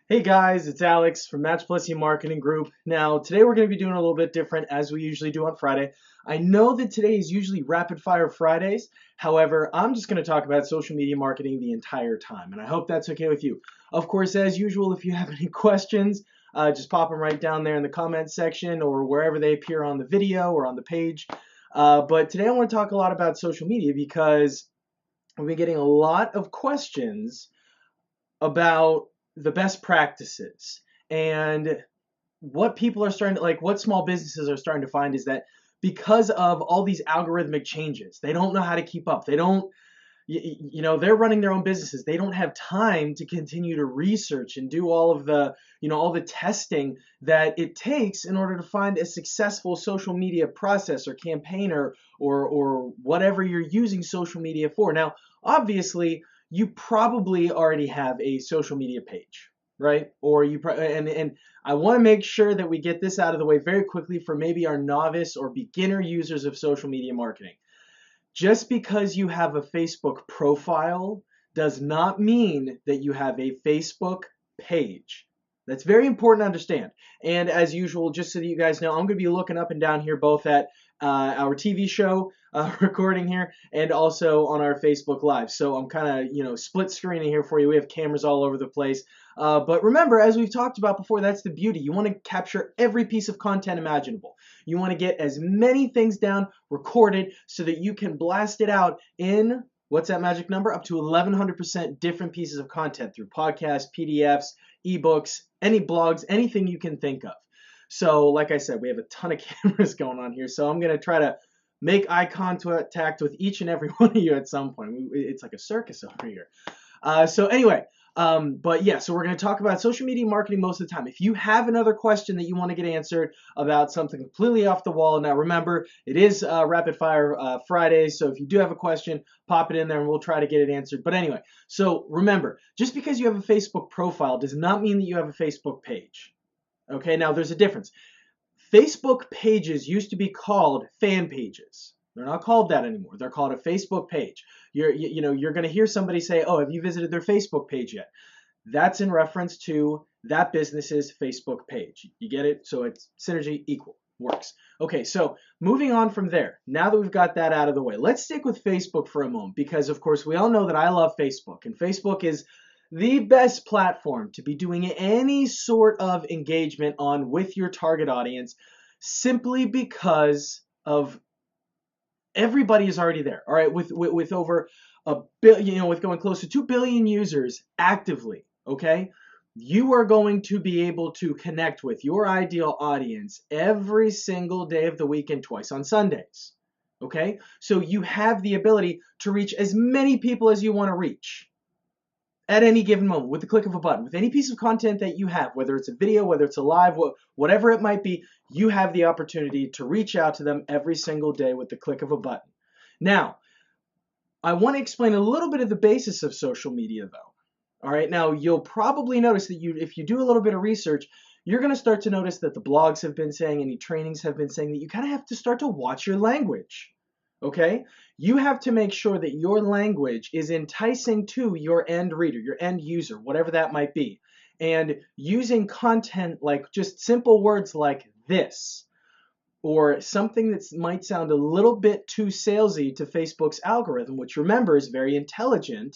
Hey guys, it's Alex from Match Plus Marketing Group. Now, today we're going to be doing a little bit different as we usually do on Friday. I know that today is usually Rapid Fire Fridays. However, I'm just going to talk about social media marketing the entire time, and I hope that's okay with you. Of course, as usual, if you have any questions, just pop them right down there in the comments section or wherever they appear on the video or on the page. But today I want to talk a lot about social media because we've been getting a lot of questions about the best practices. And what people are starting to like, what small businesses are starting to find is that because of all these algorithmic changes, they don't know how to keep up. They don't, they're running their own businesses. They don't have time to continue to research and do all of the, all the testing that it takes in order to find a successful social media process or campaign or whatever you're using social media for. Now, obviously, you probably already have a social media page, right? Or and I want to make sure that we get this out of the way very quickly for maybe our novice or beginner users of social media marketing. Just because you have a Facebook profile does not mean that you have a Facebook page. That's very important to understand. And as usual, just so that you guys know, I'm going to be looking up and down here both at our TV show recording here and also on our Facebook Live. So I'm kind of, split screening here for you. We have cameras all over the place. But remember, as we've talked about before, that's the beauty. You want to capture every piece of content imaginable. You want to get as many things down, recorded, so that you can blast it out in, what's that magic number? Up to 1100% different pieces of content through podcasts, PDFs, ebooks, any blogs, anything you can think of. So, like I said, we have a ton of cameras going on here. So I'm going to try to make eye contact with each and every one of you at some point. It's like a circus over here. So anyway, but yeah, so we're going to talk about social media marketing most of the time. If you have another question that you want to get answered about something completely off the wall, now remember, it is Rapid Fire Fridays, so if you do have a question, pop it in there and we'll try to get it answered. But anyway, so remember, just because you have a Facebook profile does not mean that you have a Facebook page. Okay, now there's a difference. Facebook pages used to be called fan pages. They're not called that anymore. They're called a Facebook page. You're going to hear somebody say, "Oh, have you visited their Facebook page yet?" That's in reference to that business's Facebook page. You get it? So it's synergy equal. Works. Okay, so moving on from there, now that we've got that out of the way, let's stick with Facebook for a moment because, of course, we all know that I love Facebook, and Facebook is the best platform to be doing any sort of engagement on with your target audience simply because of everybody is already there. All right, with over a billion, with going close to 2 billion users actively, okay? You are going to be able to connect with your ideal audience every single day of the week and twice on Sundays. Okay? So you have the ability to reach as many people as you want to reach at any given moment with the click of a button. With any piece of content that you have, whether it's a video, whether it's a live, whatever it might be, you have the opportunity to reach out to them every single day with the click of a button. Now, I want to explain a little bit of the basis of social media though. All right, now you'll probably notice that if you do a little bit of research, you're going to start to notice that the blogs have been saying, any trainings have been saying that you kind of have to start to watch your language. Okay? You have to make sure that your language is enticing to your end reader, your end user, whatever that might be. And using content like just simple words like this, or something that might sound a little bit too salesy to Facebook's algorithm, which remember is very intelligent,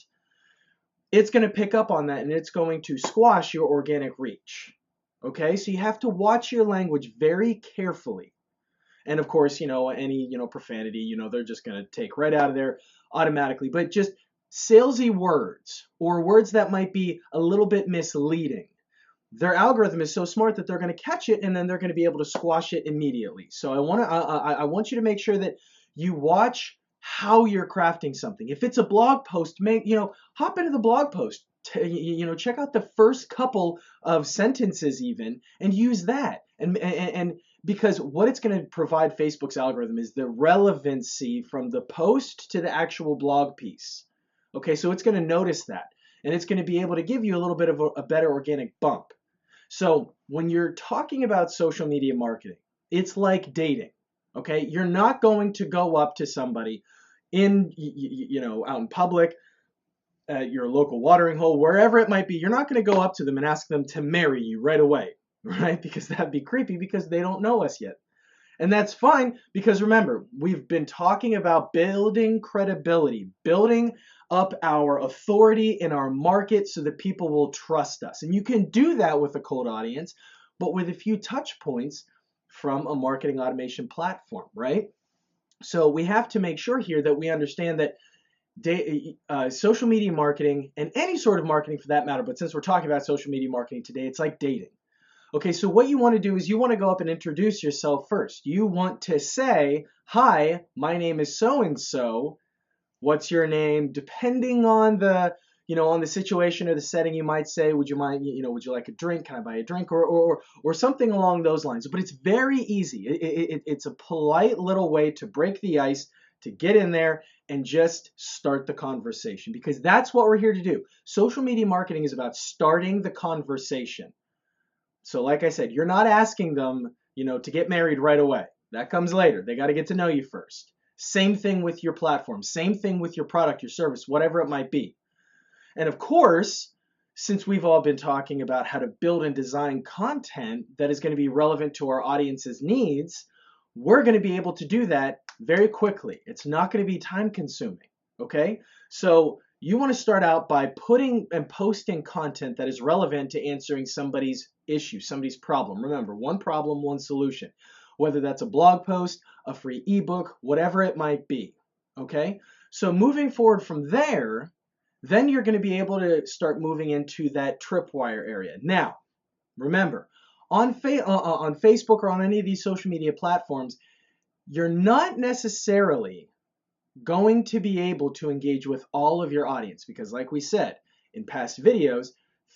it's going to pick up on that and it's going to squash your organic reach. Okay? So you have to watch your language very carefully. And of course, any, profanity, they're just going to take right out of there automatically. But just salesy words or words that might be a little bit misleading, their algorithm is so smart that they're going to catch it and then they're going to be able to squash it immediately. So I want you to make sure that you watch how you're crafting something. If it's a blog post, hop into the blog post. Check out the first couple of sentences even and use that. And because what it's going to provide Facebook's algorithm is the relevancy from the post to the actual blog piece. Okay, so it's going to notice that, and it's going to be able to give you a little bit of a better organic bump. So when you're talking about social media marketing, it's like dating. Okay, you're not going to go up to somebody out in public at your local watering hole, wherever it might be, you're not going to go up to them and ask them to marry you right away, right? Because that'd be creepy because they don't know us yet. And that's fine because remember, we've been talking about building credibility, building up our authority in our market so that people will trust us. And you can do that with a cold audience, but with a few touch points from a marketing automation platform, right? So we have to make sure here that we understand that social media marketing and any sort of marketing for that matter, but since we're talking about social media marketing today, it's like dating. Okay, so what you want to do is you want to go up and introduce yourself first. You want to say, hi, my name is so-and-so. What's your name? Depending on the, on the situation or the setting, you might say, would you mind, would you like a drink? Can I buy a drink? Or something along those lines. But it's very easy. It's a polite little way to break the ice, to get in there and just start the conversation, because that's what we're here to do. Social media marketing is about starting the conversation. So like I said, you're not asking them, to get married right away. That comes later. They got to get to know you first. Same thing with your platform. Same thing with your product, your service, whatever it might be. And of course, since we've all been talking about how to build and design content that is going to be relevant to our audience's needs, we're going to be able to do that very quickly. It's not going to be time consuming. Okay? So you want to start out by putting and posting content that is relevant to answering somebody's issue, somebody's problem. Remember, one problem, one solution. Whether that's a blog post, a free ebook, whatever it might be. Okay? So moving forward from there, then you're going to be able to start moving into that tripwire area. Now, remember, on Facebook or on any of these social media platforms, you're not necessarily going to be able to engage with all of your audience because, like we said in past videos,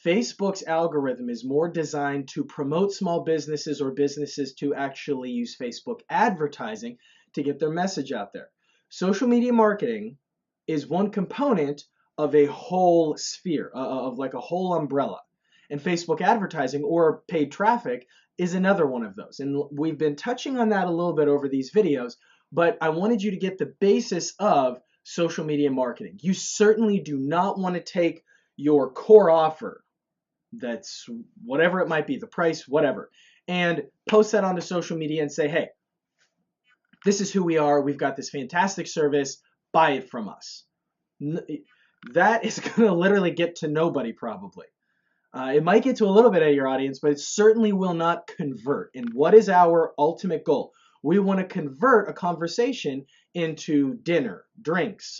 Facebook's algorithm is more designed to promote small businesses or businesses to actually use Facebook advertising to get their message out there. Social media marketing is one component of a whole sphere, of like a whole umbrella. And Facebook advertising or paid traffic is another one of those. And we've been touching on that a little bit over these videos, but I wanted you to get the basis of social media marketing. You certainly do not want to take your core offer, that's whatever it might be, the price, whatever, and post that onto social media and say, hey, this is who we are. We've got this fantastic service. Buy it from us. That is going to literally get to nobody probably. It might get to a little bit of your audience, but it certainly will not convert. And what is our ultimate goal? We want to convert a conversation into dinner, drinks,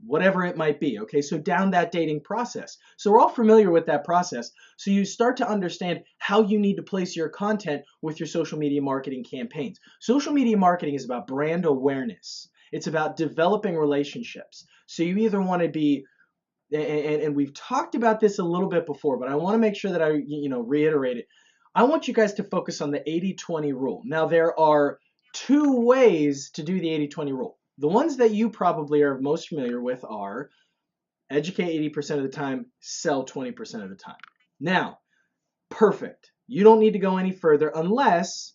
whatever it might be. Okay, so down that dating process. So we're all familiar with that process. So you start to understand how you need to place your content with your social media marketing campaigns. Social media marketing is about brand awareness. It's about developing relationships. So you either want to be, and we've talked about this a little bit before, but I want to make sure that I reiterate it. I want you guys to focus on the 80-20 rule. Now, there are two ways to do the 80-20 rule. The ones that you probably are most familiar with are educate 80% of the time, sell 20% of the time. Now, perfect. You don't need to go any further unless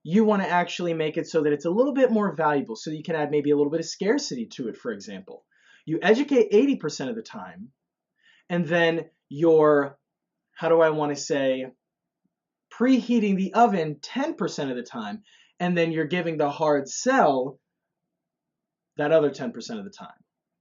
you want to actually make it so that it's a little bit more valuable, so you can add maybe a little bit of scarcity to it, for example. You educate 80% of the time, and then you're, preheating the oven 10% of the time, and then you're giving the hard sell that other 10% of the time.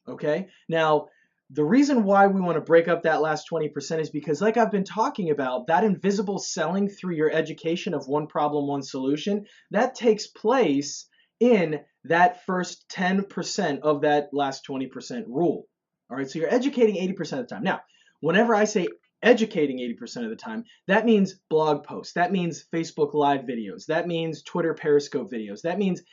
Okay? Now, the reason why we want to break up that last 20% is because, like I've been talking about, that invisible selling through your education of one problem, one solution, that takes place in that first 10% of that last 20% rule. All right, so you're educating 80% of the time. Now, whenever I say educating 80% of the time, that means blog posts, that means Facebook Live videos, that means Twitter Periscope videos, that means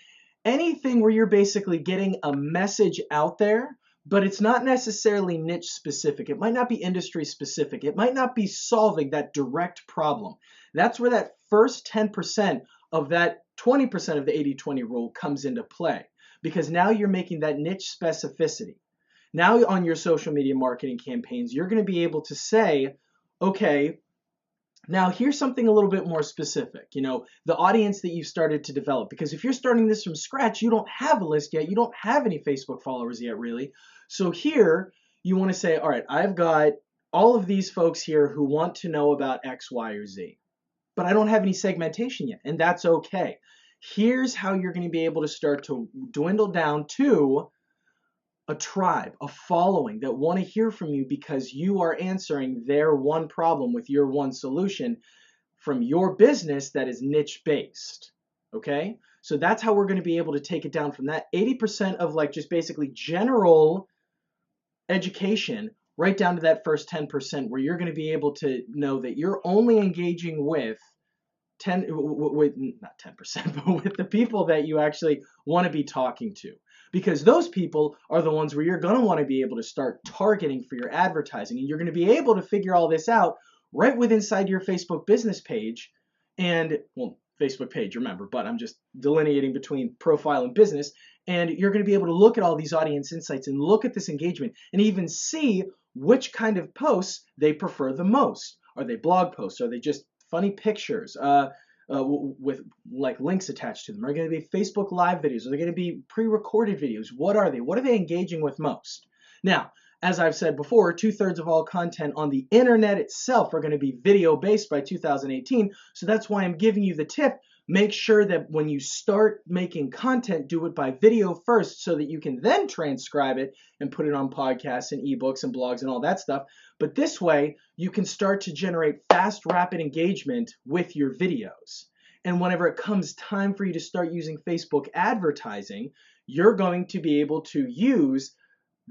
anything where you're basically getting a message out there, but it's not necessarily niche specific. It might not be industry specific. It might not be solving that direct problem. That's where that first 10% of that 20% of the 80-20 rule comes into play, because now you're making that niche specificity. Now on your social media marketing campaigns, you're going to be able to say, okay, now here's something a little bit more specific, the audience that you've started to develop. Because if you're starting this from scratch, you don't have a list yet. You don't have any Facebook followers yet, really. So here you want to say, all right, I've got all of these folks here who want to know about X, Y, or Z, but I don't have any segmentation yet, and that's okay. Here's how you're going to be able to start to dwindle down to a tribe, a following that want to hear from you because you are answering their one problem with your one solution from your business that is niche based. Okay? So that's how we're going to be able to take it down from that 80% of like just basically general education right down to that first 10% where you're going to be able to know that you're only engaging with 10 with not 10%, but with the people that you actually want to be talking to, because those people are the ones where you're going to want to be able to start targeting for your advertising, and you're going to be able to figure all this out right within inside your Facebook business page. And well, Facebook page, remember, but I'm just delineating between profile and business. And you're going to be able to look at all these audience insights and look at this engagement and even see which kind of posts they prefer the most. Are they blog posts? Are they just funny pictures with like links attached to them? Are they going to be Facebook live videos? Are they going to be pre-recorded videos? What are they? What are they engaging with most? Now, as I've said before, 2/3 of all content on the internet itself are going to be video based by 2018. So that's why I'm giving you the tip. Make sure that when you start making content, do it by video first so that you can then transcribe it and put it on podcasts and ebooks and blogs and all that stuff. But this way, you can start to generate fast, rapid engagement with your videos. And whenever it comes time for you to start using Facebook advertising, you're going to be able to use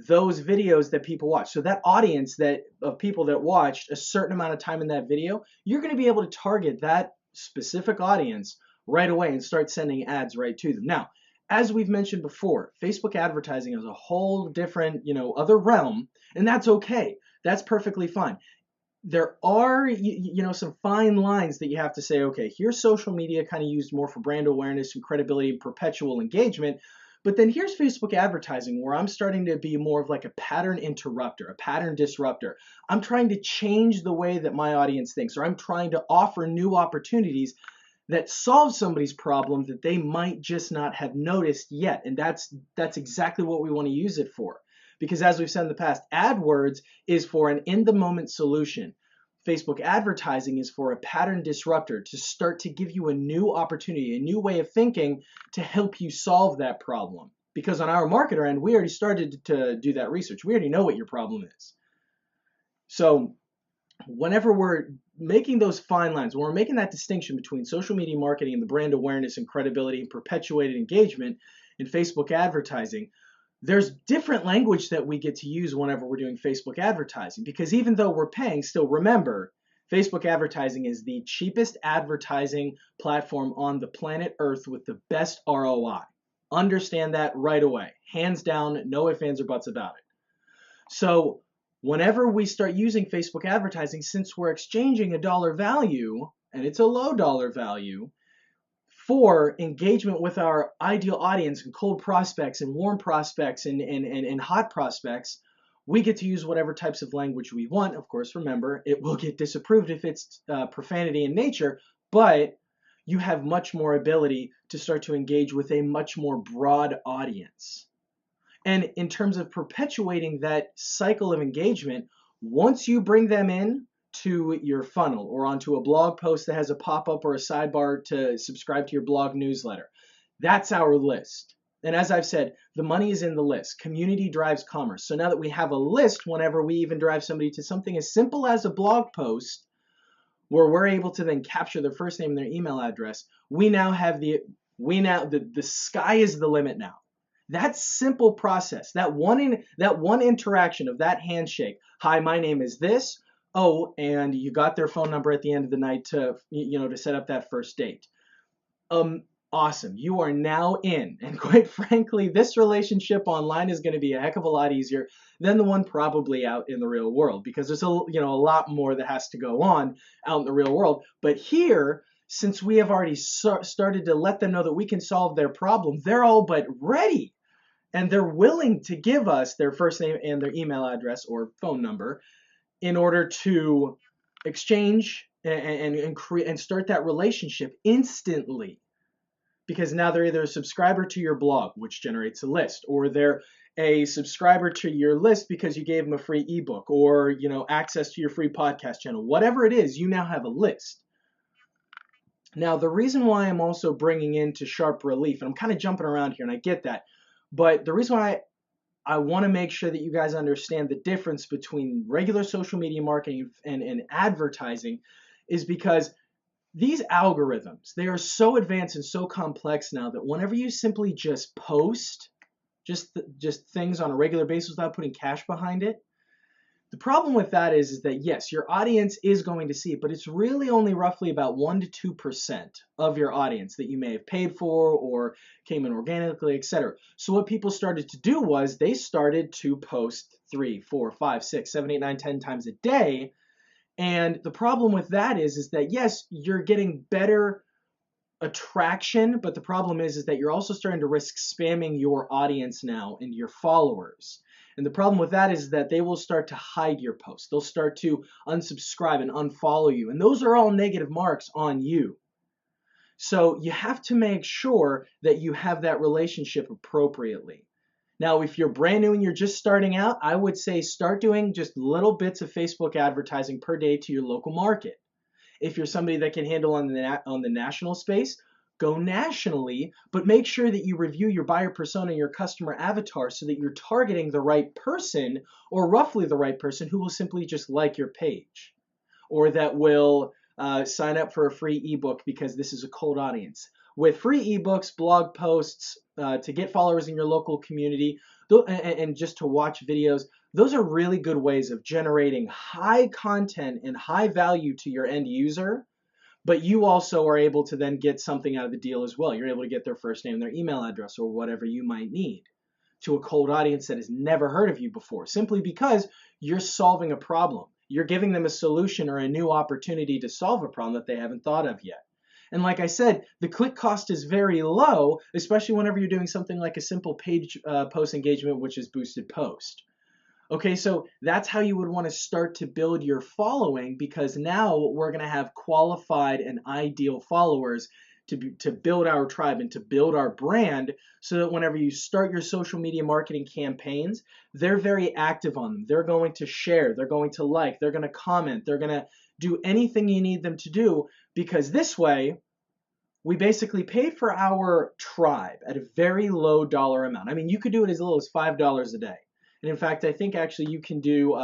those videos that people watch. So that audience of people that watched a certain amount of time in that video, you're going to be able to target that specific audience right away and start sending ads right to them. Now, as we've mentioned before, Facebook advertising is a whole different, other realm, and that's okay. That's perfectly fine. There are, some fine lines that you have to say, okay, here's social media kind of used more for brand awareness and credibility and perpetual engagement. But then here's Facebook advertising where I'm starting to be more of like a pattern interrupter, a pattern disruptor. I'm trying to change the way that my audience thinks, or I'm trying to offer new opportunities that solve somebody's problem that they might just not have noticed yet. And that's exactly what we want to use it for. Because as we've said in the past, AdWords is for an in-the-moment solution. Facebook advertising is for a pattern disruptor to start to give you a new opportunity, a new way of thinking to help you solve that problem. Because on our marketer end, we already started to do that research. We already know what your problem is. So whenever we're making those fine lines, when we're making that distinction between social media marketing and the brand awareness and credibility and perpetuated engagement in Facebook advertising, there's different language that we get to use whenever we're doing Facebook advertising, because even though we're paying, still remember, Facebook advertising is the cheapest advertising platform on the planet Earth with the best ROI. Understand that right away. Hands down, no ifs, ands, or buts about it. So whenever we start using Facebook advertising, since we're exchanging a dollar value, and it's a low dollar value, for engagement with our ideal audience and cold prospects and warm prospects and hot prospects, we get to use whatever types of language we want. Of course, remember, it will get disapproved if it's profanity in nature, but you have much more ability to start to engage with a much more broad audience. And in terms of perpetuating that cycle of engagement, once you bring them in to your funnel or onto a blog post that has a pop-up or a sidebar to subscribe to your blog newsletter, that's our list. And as I've said, the money is in the list. Community drives commerce. So now that we have a list, whenever we even drive somebody to something as simple as a blog post, where we're able to then capture their first name and their email address, the sky is the limit now. That simple process, that one interaction of that handshake, hi, my name is this, oh, and you got their phone number at the end of the night to set up that first date. Awesome. You are now in. And quite frankly, this relationship online is going to be a heck of a lot easier than the one probably out in the real world, because there's a lot more that has to go on out in the real world. But here, since we have already started to let them know that we can solve their problem, they're all but ready. And they're willing to give us their first name and their email address or phone number in order to exchange and create and start that relationship instantly. Because now they're either a subscriber to your blog, which generates a list, or they're a subscriber to your list because you gave them a free ebook or, access to your free podcast channel. Whatever it is, you now have a list. Now, the reason why I'm also bringing into sharp relief, and I'm kind of jumping around here and I get that, but the reason why I want to make sure that you guys understand the difference between regular social media marketing and advertising is because these algorithms, they are so advanced and so complex now that whenever you simply just post just things on a regular basis without putting cash behind it, the problem with that is that yes, your audience is going to see it, but it's really only roughly about 1 to 2% of your audience that you may have paid for or came in organically, etc. So what people started to do was they started to post 3, 4, 5, 6, 7, 8, 9, 10 times a day. And the problem with that is that yes, you're getting better attraction, but the problem is that you're also starting to risk spamming your audience now and your followers. And the problem with that is that they will start to hide your posts. They'll start to unsubscribe and unfollow you. And those are all negative marks on you. So you have to make sure that you have that relationship appropriately. Now, if you're brand new and you're just starting out, I would say start doing just little bits of Facebook advertising per day to your local market. If you're somebody that can handle on the national space, go nationally, but make sure that you review your buyer persona and your customer avatar so that you're targeting the right person or roughly the right person who will simply just like your page or that will sign up for a free ebook because this is a cold audience. With free ebooks, blog posts, to get followers in your local community, and just to watch videos, those are really good ways of generating high content and high value to your end user, but you also are able to then get something out of the deal as well. You're able to get their first name, their email address, or whatever you might need to a cold audience that has never heard of you before, simply because you're solving a problem. You're giving them a solution or a new opportunity to solve a problem that they haven't thought of yet. And like I said, the click cost is very low, especially whenever you're doing something like a simple page post engagement, which is boosted post. Okay, so that's how you would want to start to build your following, because now we're going to have qualified and ideal followers to build our tribe and to build our brand so that whenever you start your social media marketing campaigns, they're very active on them. They're going to share, they're going to like, they're going to comment, they're going to do anything you need them to do, because this way we basically pay for our tribe at a very low dollar amount. I mean, you could do it as little as $5 a day. And in fact, I think actually you can do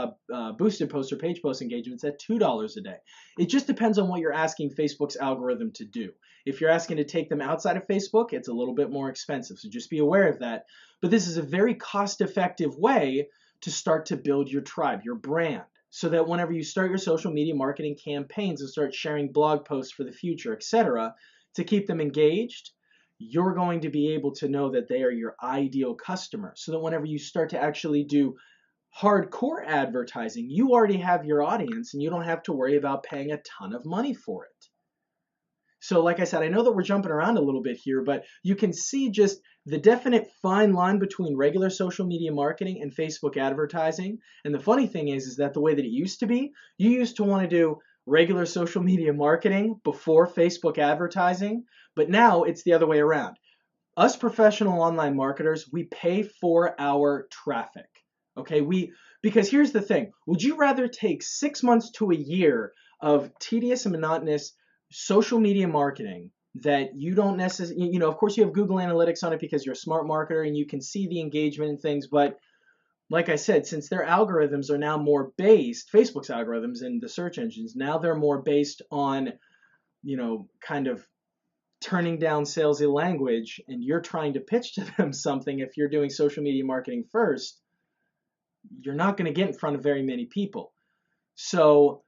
boosted post or page post engagements at $2 a day. It just depends on what you're asking Facebook's algorithm to do. If you're asking to take them outside of Facebook, it's a little bit more expensive. So just be aware of that. But this is a very cost-effective way to start to build your tribe, your brand, so that whenever you start your social media marketing campaigns and start sharing blog posts for the future, etc., to keep them engaged, you're going to be able to know that they are your ideal customer, so that whenever you start to actually do hardcore advertising, you already have your audience and you don't have to worry about paying a ton of money for it. So like I said, I know that we're jumping around a little bit here, but you can see just the definite fine line between regular social media marketing and Facebook advertising. And the funny thing is that the way that it used to be, you used to want to do regular social media marketing before Facebook advertising, but now it's the other way around. Us professional online marketers, we pay for our traffic. Okay, because here's the thing. Would you rather take 6 months to a year of tedious and monotonous social media marketing that you don't necessarily, of course you have Google Analytics on it because you're a smart marketer and you can see the engagement and things, but like I said, since their algorithms are now more based, Facebook's algorithms and the search engines, now they're more based on, kind of turning down salesy language, and you're trying to pitch to them something. If you're doing social media marketing first, you're not going to get in front of very many people. So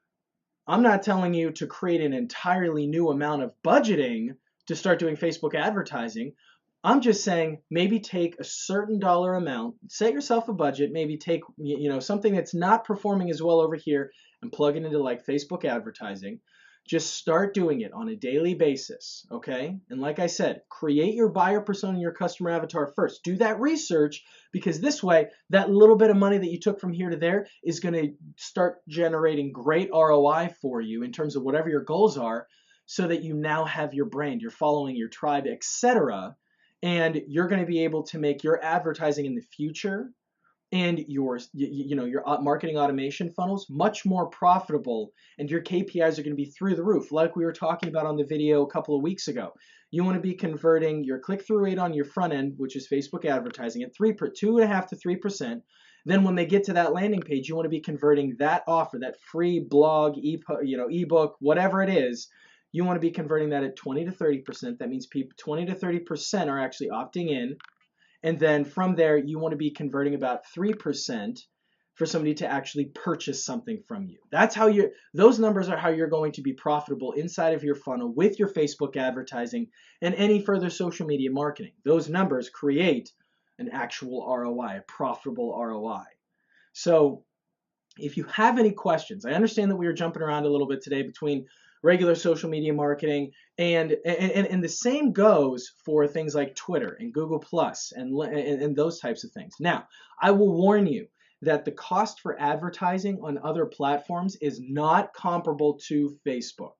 I'm not telling you to create an entirely new amount of budgeting to start doing Facebook advertising. I'm just saying maybe take a certain dollar amount, set yourself a budget, maybe take something that's not performing as well over here and plug it into like Facebook advertising. Just start doing it on a daily basis, okay? And like I said, create your buyer persona and your customer avatar first. Do that research, because this way, that little bit of money that you took from here to there is going to start generating great ROI for you in terms of whatever your goals are, so that you now have your brand, you're following your tribe, etc. And you're going to be able to make your advertising in the future and your marketing automation funnels much more profitable, and your KPIs are going to be through the roof, like we were talking about on the video a couple of weeks ago. You want to be converting your click-through rate on your front end, which is Facebook advertising, at 2.5 to 3%. Then when they get to that landing page, you want to be converting that offer, that free blog, ebook, whatever it is. You want to be converting that at 20 to 30%. That means 20 to 30% are actually opting in. And then from there, you want to be converting about 3% for somebody to actually purchase something from you. That's how those numbers are how you're going to be profitable inside of your funnel with your Facebook advertising and any further social media marketing. Those numbers create an actual ROI, a profitable ROI. So if you have any questions, I understand that we were jumping around a little bit today between regular social media marketing and the same goes for things like Twitter and Google Plus and those types of things. Now, I will warn you that the cost for advertising on other platforms is not comparable to Facebook.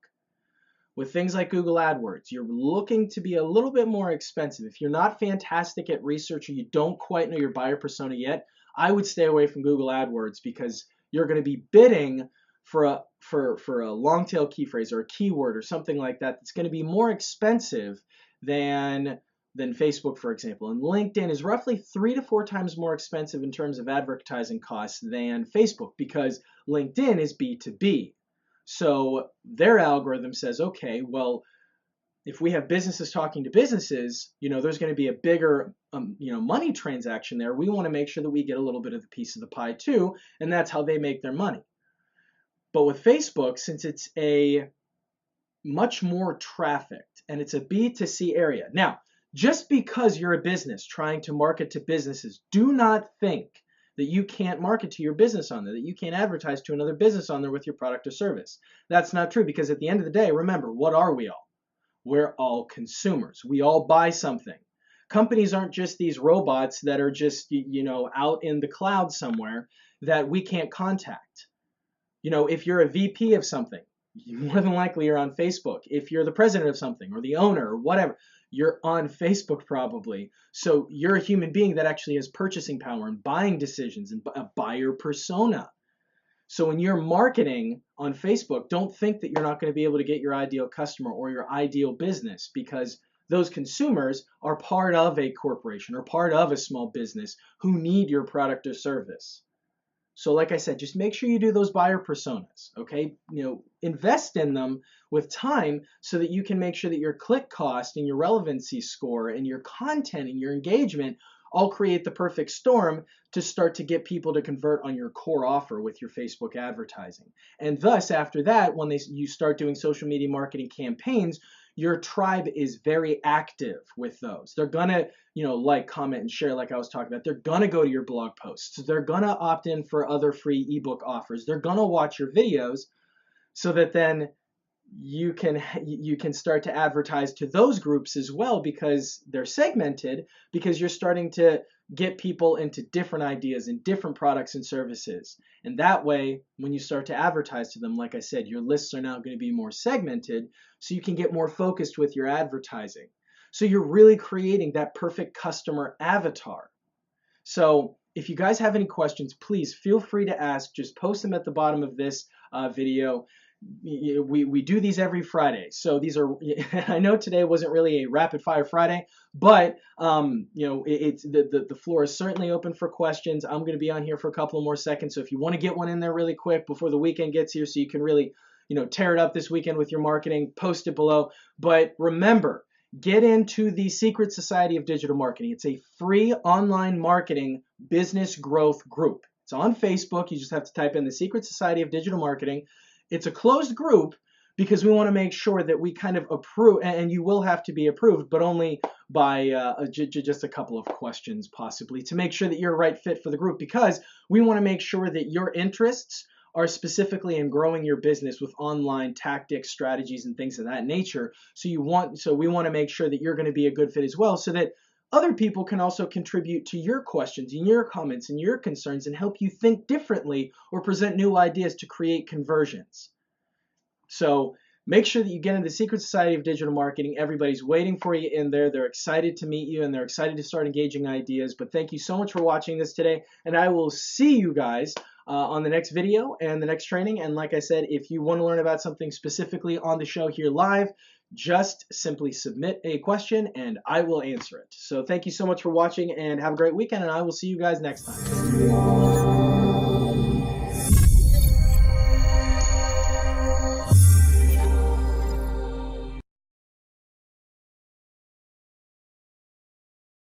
With things like Google AdWords, you're looking to be a little bit more expensive. If you're not fantastic at research or you don't quite know your buyer persona yet, I would stay away from Google AdWords because you're going to be bidding for a long tail key phrase or a keyword or something like that that's going to be more expensive than Facebook, for example. And LinkedIn is roughly 3 to 4 times more expensive in terms of advertising costs than Facebook because LinkedIn is B2B. So their algorithm says, okay, well, if we have businesses talking to businesses, there's going to be a bigger, money transaction there. We want to make sure that we get a little bit of the piece of the pie too, and that's how they make their money. But with Facebook, since it's a much more trafficked and it's a B2C area. Now, just because you're a business trying to market to businesses, do not think that you can't market to your business on there, that you can't advertise to another business on there with your product or service. That's not true because at the end of the day, remember, what are we all? We're all consumers. We all buy something. Companies aren't just these robots that are just, out in the cloud somewhere that we can't contact. If you're a VP of something, more than likely you're on Facebook. If you're the president of something or the owner or whatever, you're on Facebook probably. So you're a human being that actually has purchasing power and buying decisions and a buyer persona. So when you're marketing on Facebook, don't think that you're not going to be able to get your ideal customer or your ideal business because those consumers are part of a corporation or part of a small business who need your product or service. So like I said, just make sure you do those buyer personas, okay? Invest in them with time so that you can make sure that your click cost and your relevancy score and your content and your engagement all create the perfect storm to start to get people to convert on your core offer with your Facebook advertising. And thus, after that, when you start doing social media marketing campaigns, your tribe is very active with those. They're gonna, like, comment, and share like I was talking about. They're gonna go to your blog posts. They're gonna opt in for other free ebook offers. They're gonna watch your videos so that then you can start to advertise to those groups as well because they're segmented, because you're starting to get people into different ideas and different products and services. And that way, when you start to advertise to them, like I said, your lists are now going to be more segmented so you can get more focused with your advertising. So you're really creating that perfect customer avatar. So if you guys have any questions, please feel free to ask. Just post them at the bottom of this video. We do these every Friday, so these are, I know today wasn't really a rapid fire Friday, but it's the floor is certainly open for questions. I'm going to be on here for a couple more seconds, so if you want to get one in there really quick before the weekend gets here so you can really tear it up this weekend with your marketing, post it below. But remember, get into the Secret Society of Digital Marketing. It's a free online marketing business growth group. It's on Facebook. You just have to type in the Secret Society of Digital Marketing. It's a closed group because we want to make sure that we kind of approve, and you will have to be approved, but only by just a couple of questions possibly to make sure that you're a right fit for the group, because we want to make sure that your interests are specifically in growing your business with online tactics, strategies, and things of that nature. So we want to make sure that you're going to be a good fit as well, so that other people can also contribute to your questions and your comments and your concerns and help you think differently or present new ideas to create conversions. So Make sure that you get into the Secret Society of Digital Marketing. Everybody's waiting for you in there. They're excited to meet you and they're excited to start engaging ideas. But thank you so much for watching this today, and I will see you guys on the next video and the next training. And like I said, if you want to learn about something specifically on the show here live, just simply submit a question and I will answer it. So thank you so much for watching and have a great weekend, and I will see you guys next time.